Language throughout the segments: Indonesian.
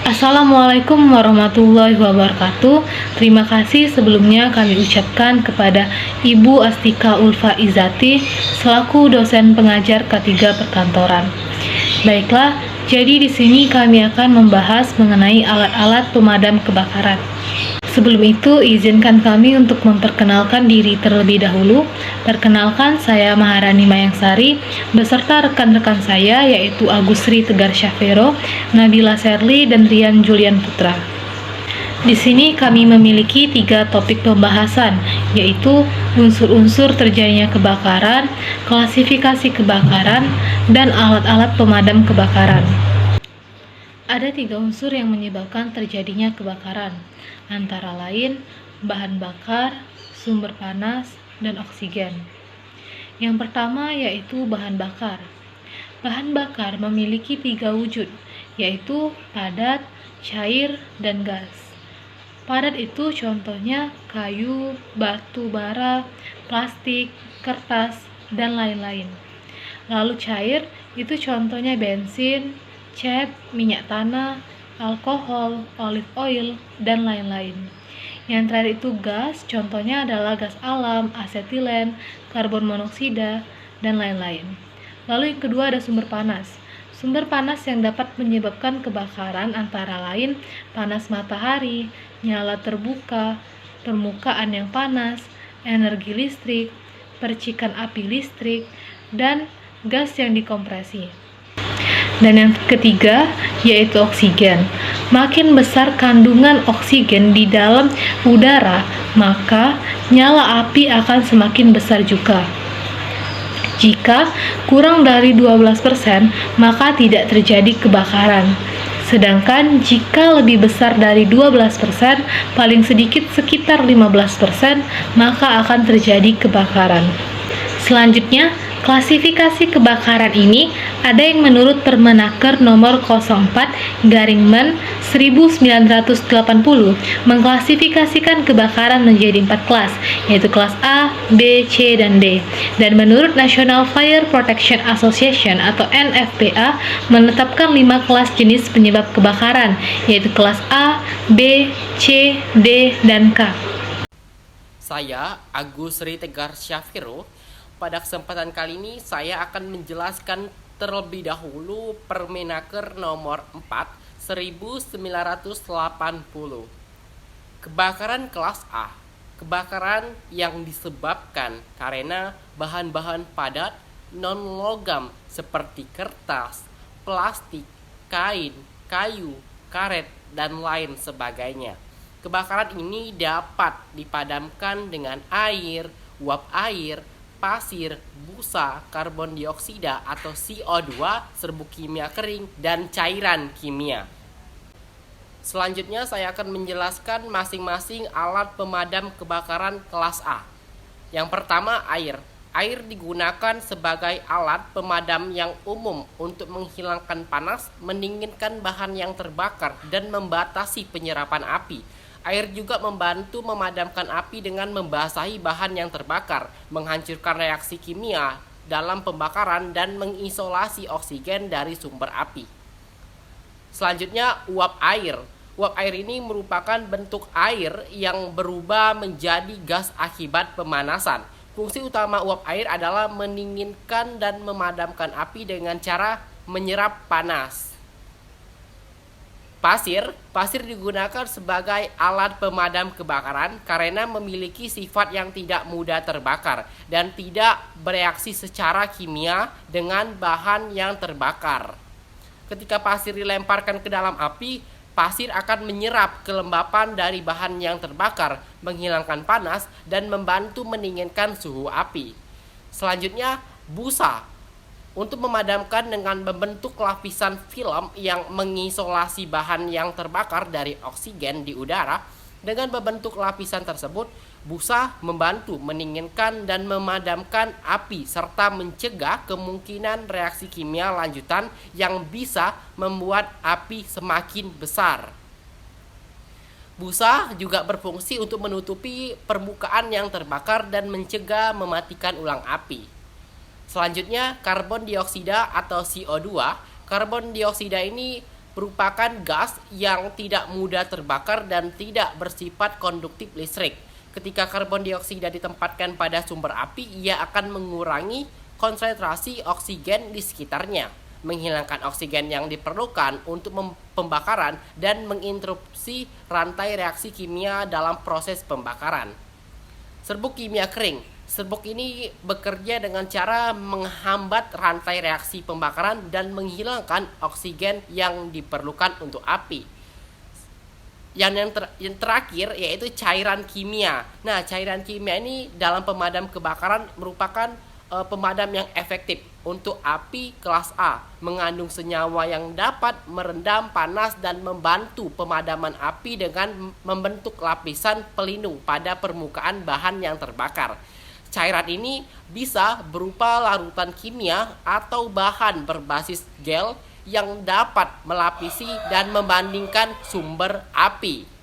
Assalamualaikum warahmatullahi wabarakatuh. Terima kasih sebelumnya kami ucapkan kepada Ibu Astika Ulfa Izati selaku dosen pengajar K3 Perkantoran. Baiklah, jadi di sini kami akan membahas mengenai alat-alat pemadam kebakaran. Sebelum itu, izinkan kami untuk memperkenalkan diri terlebih dahulu. Perkenalkan, saya Maharani Mayangsari, beserta rekan-rekan saya yaitu Agusri Tegar Syafero, Nabila Serli, dan Rian Julian Putra. Di sini kami memiliki 3 topik pembahasan, yaitu unsur-unsur terjadinya kebakaran, klasifikasi kebakaran, dan alat-alat pemadam kebakaran. Ada 3 unsur yang menyebabkan terjadinya kebakaran, antara lain bahan bakar, sumber panas, dan oksigen. Yang pertama yaitu bahan bakar. Bahan bakar memiliki 3 wujud, yaitu padat, cair, dan gas. Padat itu contohnya kayu, batu bara, plastik, kertas, dan lain-lain. Lalu cair itu contohnya bensin, cat, minyak tanah, alkohol, olive oil, dan lain-lain. Yang terakhir itu gas, contohnya adalah gas alam, asetilen, karbon monoksida, dan lain-lain. Lalu yang kedua ada sumber panas. Sumber panas yang dapat menyebabkan kebakaran antara lain panas matahari, nyala terbuka, permukaan yang panas, energi listrik, percikan api listrik, dan gas yang dikompresi. Dan yang ketiga yaitu oksigen. Makin besar kandungan oksigen di dalam udara, maka nyala api akan semakin besar juga. Jika kurang dari 12%, maka tidak terjadi kebakaran. Sedangkan jika lebih besar dari 12%, paling sedikit sekitar 15%, maka akan terjadi kebakaran. Selanjutnya, klasifikasi kebakaran ini ada yang menurut Permenaker nomor 04/Men 1980 mengklasifikasikan kebakaran menjadi 4 kelas, yaitu kelas A, B, C, dan D. Dan menurut National Fire Protection Association atau NFPA menetapkan 5 kelas jenis penyebab kebakaran, yaitu kelas A, B, C, D, dan K. Saya Agusri Tegar Syafero. Pada kesempatan kali ini saya akan menjelaskan terlebih dahulu Permenaker nomor 4/1980. Kebakaran kelas A. Kebakaran yang disebabkan karena bahan-bahan padat non-logam seperti kertas, plastik, kain, kayu, karet, dan lain sebagainya. Kebakaran ini dapat dipadamkan dengan air, uap air, pasir, busa, karbon dioksida atau CO2, serbuk kimia kering, dan cairan kimia. Selanjutnya saya akan menjelaskan masing-masing alat pemadam kebakaran kelas A. Yang pertama, air. Air digunakan sebagai alat pemadam yang umum untuk menghilangkan panas, mendinginkan bahan yang terbakar, dan membatasi penyerapan api. Air juga membantu memadamkan api dengan membasahi bahan yang terbakar, menghancurkan reaksi kimia dalam pembakaran, dan mengisolasi oksigen dari sumber api. Selanjutnya, uap air. Uap air ini merupakan bentuk air yang berubah menjadi gas akibat pemanasan. Fungsi utama uap air adalah mendinginkan dan memadamkan api dengan cara menyerap panas. Pasir digunakan sebagai alat pemadam kebakaran karena memiliki sifat yang tidak mudah terbakar dan tidak bereaksi secara kimia dengan bahan yang terbakar. Ketika pasir dilemparkan ke dalam api, pasir akan menyerap kelembapan dari bahan yang terbakar, menghilangkan panas, dan membantu mendinginkan suhu api. Selanjutnya, busa. Untuk memadamkan dengan membentuk lapisan film yang mengisolasi bahan yang terbakar dari oksigen di udara. Dengan membentuk lapisan tersebut, busa membantu mendinginkan dan memadamkan api serta mencegah kemungkinan reaksi kimia lanjutan yang bisa membuat api semakin besar. Busa juga berfungsi untuk menutupi permukaan yang terbakar dan mencegah mematikan ulang api. Selanjutnya, karbon dioksida atau CO2. Karbon dioksida ini merupakan gas yang tidak mudah terbakar dan tidak bersifat konduktif listrik. Ketika karbon dioksida ditempatkan pada sumber api, ia akan mengurangi konsentrasi oksigen di sekitarnya, menghilangkan oksigen yang diperlukan untuk pembakaran dan menginterupsi rantai reaksi kimia dalam proses pembakaran. Serbuk kimia kering. Serbuk ini bekerja dengan cara menghambat rantai reaksi pembakaran dan menghilangkan oksigen yang diperlukan untuk api. Yang terakhir yaitu cairan kimia. Nah, cairan kimia ini dalam pemadam kebakaran merupakan pemadam yang efektif untuk api kelas A, mengandung senyawa yang dapat meredam panas dan membantu pemadaman api dengan membentuk lapisan pelindung pada permukaan bahan yang terbakar. Cairan ini bisa berupa larutan kimia atau bahan berbasis gel yang dapat melapisi dan membandingkan sumber api.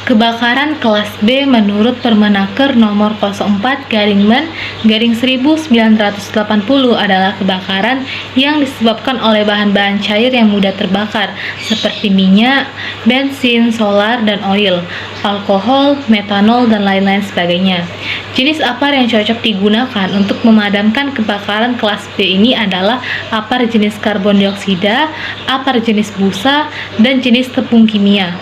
Kebakaran kelas B menurut Permenaker nomor 04/1980 adalah kebakaran yang disebabkan oleh bahan-bahan cair yang mudah terbakar seperti minyak, bensin, solar, dan oil, alkohol, metanol, dan lain-lain sebagainya. Jenis apar yang cocok digunakan untuk memadamkan kebakaran kelas B ini adalah apar jenis karbon dioksida, apar jenis busa, dan jenis tepung kimia.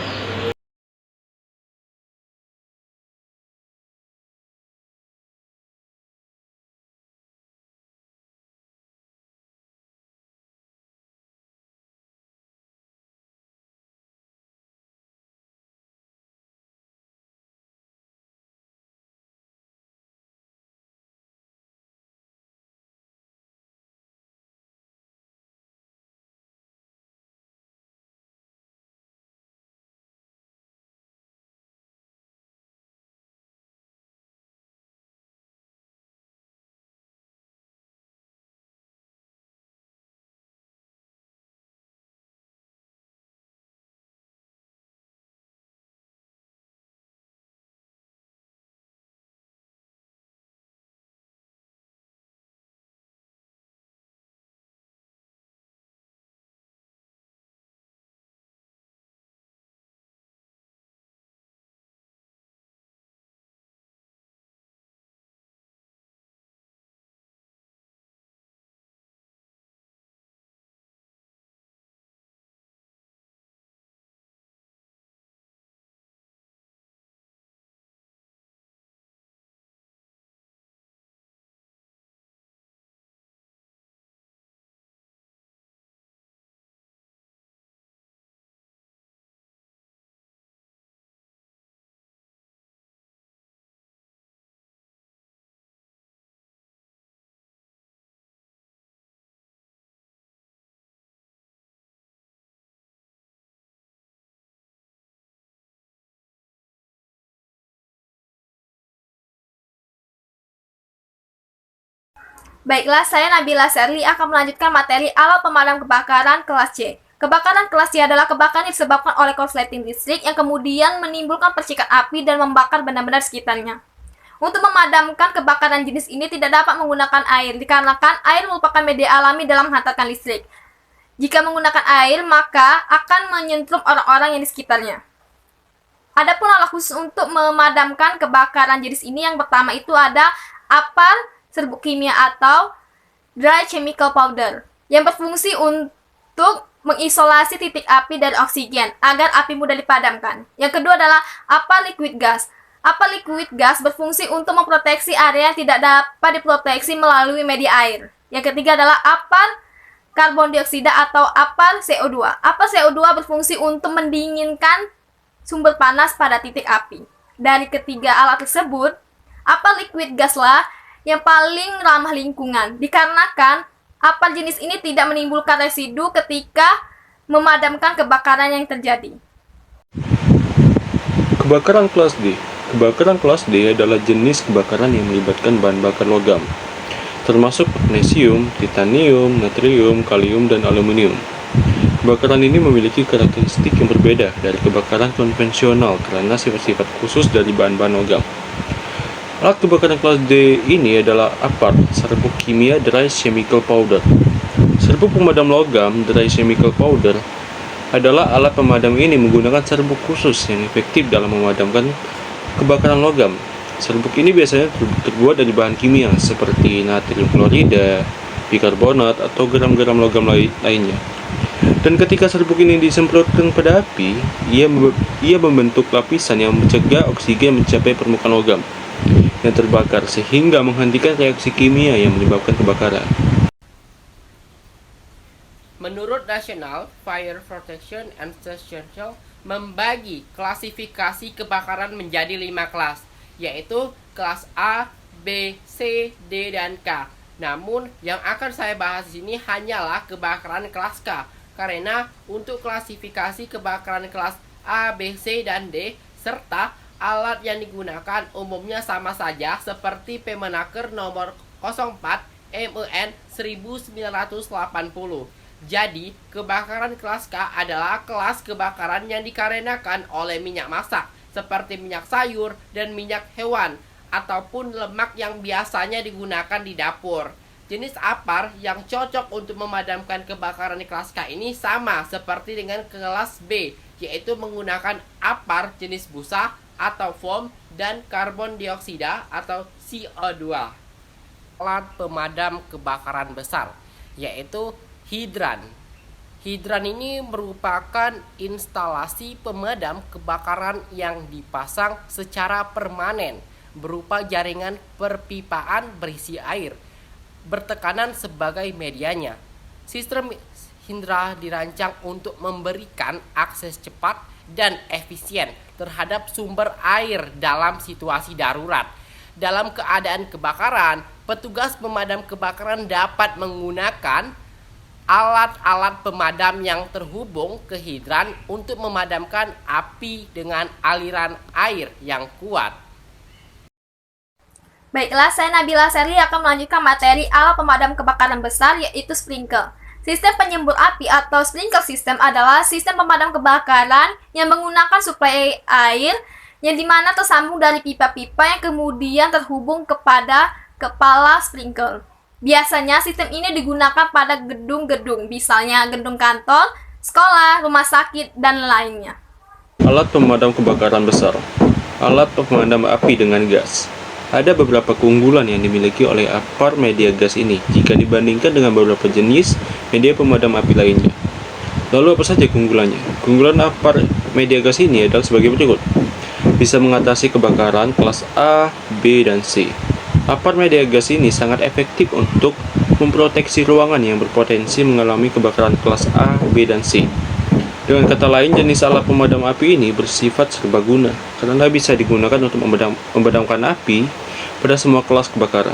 Baiklah, saya Nabila Serli akan melanjutkan materi alat pemadam kebakaran kelas C. Kebakaran kelas C adalah kebakaran yang disebabkan oleh korsleting listrik yang kemudian menimbulkan percikan api dan membakar benda-benda sekitarnya. Untuk memadamkan kebakaran jenis ini tidak dapat menggunakan air, dikarenakan air merupakan media alami dalam menghantarkan listrik. Jika menggunakan air, maka akan menyetrum orang-orang yang di sekitarnya. Adapun alat khusus untuk memadamkan kebakaran jenis ini yang pertama itu ada apar serbuk kimia atau dry chemical powder yang berfungsi untuk mengisolasi titik api dari oksigen agar api mudah dipadamkan. Yang kedua adalah apar liquid gas. Apar liquid gas berfungsi untuk memproteksi area yang tidak dapat diproteksi melalui media air. Yang ketiga adalah apar karbon dioksida atau apar CO2. Apar CO2 berfungsi untuk mendinginkan sumber panas pada titik api. Dari ketiga alat tersebut, apar liquid gas lah yang paling ramah lingkungan, dikarenakan apar jenis ini tidak menimbulkan residu ketika memadamkan kebakaran yang terjadi. Kebakaran kelas D. Kebakaran kelas D adalah jenis kebakaran yang melibatkan bahan bakar logam, termasuk magnesium, titanium, natrium, kalium, dan aluminium. Kebakaran ini memiliki karakteristik yang berbeda dari kebakaran konvensional karena sifat-sifat khusus dari bahan-bahan logam. Alat kebakaran kelas D ini adalah apar serbuk kimia dry chemical powder. Serbuk pemadam logam dry chemical powder adalah alat pemadam ini menggunakan serbuk khusus yang efektif dalam memadamkan kebakaran logam. Serbuk ini biasanya terbuat dari bahan kimia seperti natrium klorida, bikarbonat, atau gram-gram logam lainnya. Dan ketika serbuk ini disemprotkan pada api, ia membentuk lapisan yang mencegah oksigen mencapai permukaan logam yang terbakar sehingga menghentikan reaksi kimia yang menyebabkan kebakaran. Menurut National Fire Protection and Association membagi klasifikasi kebakaran menjadi 5 kelas, yaitu kelas A, B, C, D, dan K. Namun yang akan saya bahas di sini hanyalah kebakaran kelas K, karena untuk klasifikasi kebakaran kelas A, B, C, dan D serta alat yang digunakan umumnya sama saja seperti Permenaker nomor 04 MEN 1980. Jadi, kebakaran kelas K adalah kelas kebakaran yang dikarenakan oleh minyak masak seperti minyak sayur dan minyak hewan ataupun lemak yang biasanya digunakan di dapur. Jenis apar yang cocok untuk memadamkan kebakaran di kelas K ini sama seperti dengan kelas B, yaitu menggunakan apar jenis busa atau foam dan karbon dioksida atau CO2. Alat pemadam kebakaran besar, yaitu hidran. Hidran ini merupakan instalasi pemadam kebakaran yang dipasang secara permanen berupa jaringan perpipaan berisi air bertekanan sebagai medianya. Sistem hidran dirancang untuk memberikan akses cepat dan efisien terhadap sumber air dalam situasi darurat. Dalam keadaan kebakaran, petugas pemadam kebakaran dapat menggunakan alat-alat pemadam yang terhubung ke hidran untuk memadamkan api dengan aliran air yang kuat. Baiklah, saya Nabila Serli akan melanjutkan materi alat pemadam kebakaran besar, yaitu sprinkler. Sistem penyembur api atau sprinkler system adalah sistem pemadam kebakaran yang menggunakan suplai air yang dimana tersambung dari pipa-pipa yang kemudian terhubung kepada kepala sprinkler. Biasanya sistem ini digunakan pada gedung-gedung, misalnya gedung kantor, sekolah, rumah sakit, dan lainnya. Alat pemadam kebakaran besar. Alat pemadam api dengan gas. Ada beberapa keunggulan yang dimiliki oleh apar media gas ini jika dibandingkan dengan beberapa jenis media pemadam api lainnya. Lalu apa saja keunggulannya? Keunggulan apar media gas ini adalah sebagai berikut. Bisa mengatasi kebakaran kelas A, B, dan C. Apar media gas ini sangat efektif untuk memproteksi ruangan yang berpotensi mengalami kebakaran kelas A, B, dan C. Dengan kata lain, jenis alat pemadam api ini bersifat serbaguna karena bisa digunakan untuk memadamkan api pada semua kelas kebakaran.